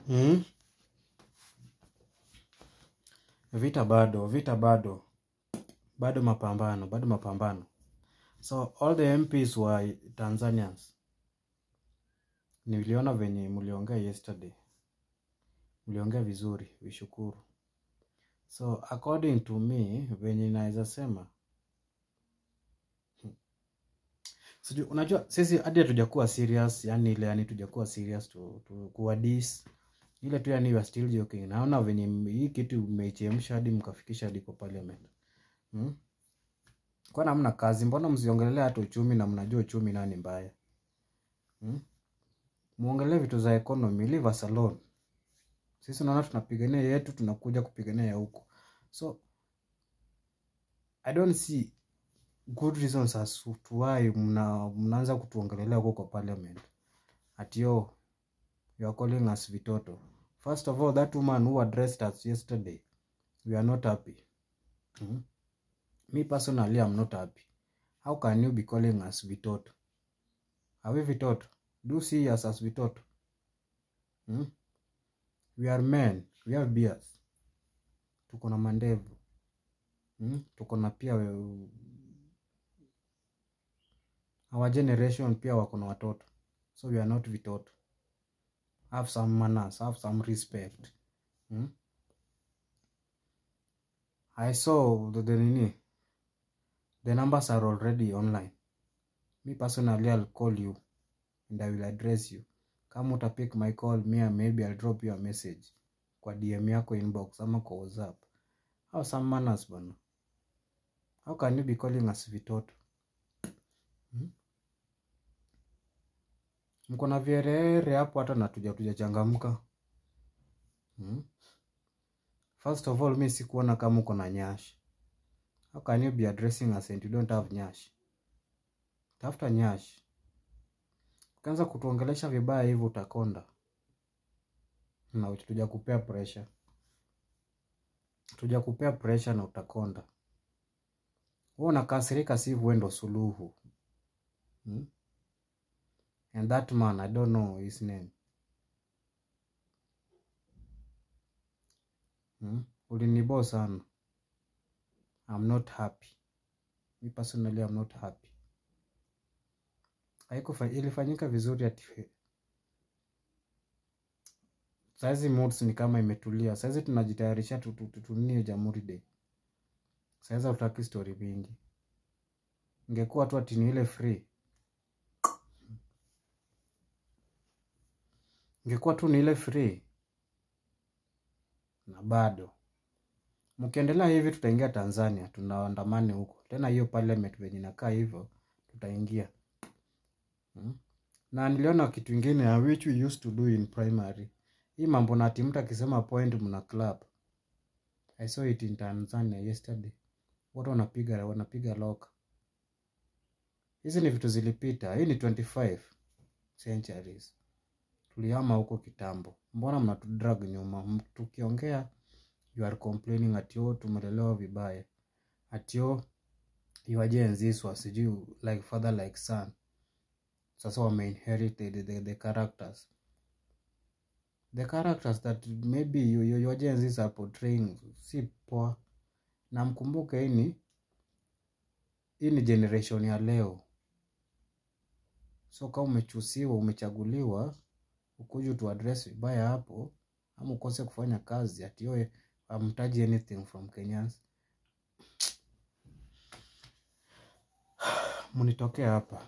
Hmm? Vita bado. Bado mapambano. So all the MPs were Tanzanians. Niliona venye mliongea yesterday. Mliongea vizuri, vishukuru. So according to me, venye naweza sema. Sijui, unajua sisi hadi hatujakuwa serious, yani tujakuwa serious to kuwa this. Ile tu yani we are still joking. Naona venye hii kitu mmeichemsha hadi mkafikisha hadi kwa parliament. Kwa na hamna kazi, mbona msiongelelea hata uchumi na mnajua uchumi nani mbaya? Muongelee vitu za economy, leave us alone. Sisi naona tunapigania yetu, tunakuja kupigania ya huko. So I don't see good reasons as to why mnaanza kutuongelelea huko kwa parliament. Ati you are calling us vitoto. First of all, that woman who addressed us yesterday, we are not happy. Me personally, I'm not happy. How can you be calling us vitoto? Are we vitoto? Do see us as vitoto? We are men, we have beards. Tuko na mandevu. Tuko na pia our generation pia wako na watoto. So we are not vitoto. Have some manners, have some respect. I saw the numbers are already online. Me personally, I'll call you and I will address you. Kama uta pick my call, maybe I'll drop you a message kwa DM yako inbox ama kwa WhatsApp. Have some manners bana. How can you be calling us vitoto? Mko na vierere hapo hata na tujachangamka. First of all, mimi sikuona kama uko na nyash. How can you be addressing us and you don't have nyash? Tafuta nyash. Ukianza kutuongelesha vibaya hivyo utakonda. Na tujakupea pressure. Tujakupea pressure na utakonda. Wewe unakasirika si wewe ndo suluhu. And that man, I don't know his name. Ulinibo sana. I'm not happy. Me personally, I'm not happy. Ilifanyika vizuri ati. Saizi moods ni kama imetulia. Saizi tunajitayarisha tutunie Jamhuri Day. Saizi hatutaki story mingi. Ingekuwa tu ati ni ile free. Ingekuwa tu ni ile free. Na bado. Mkiendelea hivi tutaingia Tanzania. Tunaandamane huko. Tena hiyo parliament venye inakaa hivyo. Tutaingia. Na niliona kitu ingine which we used to do in primary. Hii mambo na ati mtu akisema point mna club. I saw it in Tanzania yesterday. Watu wanapiga lock. Hizi ni vitu zilipita. Hii ni 25 centuries. Tulihama huko kitambo. Mbona mnatudrag nyuma? Tukiongea you are complaining ati tumelelewa vibaya. Ati you are Gen Z so sijui like father like son. Sasa wame inherited the characters. The characters that maybe your Gen Zs are portraying si poa. Na mkumbuke hii ni generation ya leo. So kama umechusiwa, umechaguliwa, ukuje tu address vibaya hapo, ama ukose kufanya kazi ati wewe hamtaji anything from Kenyans. Munitokea hapa.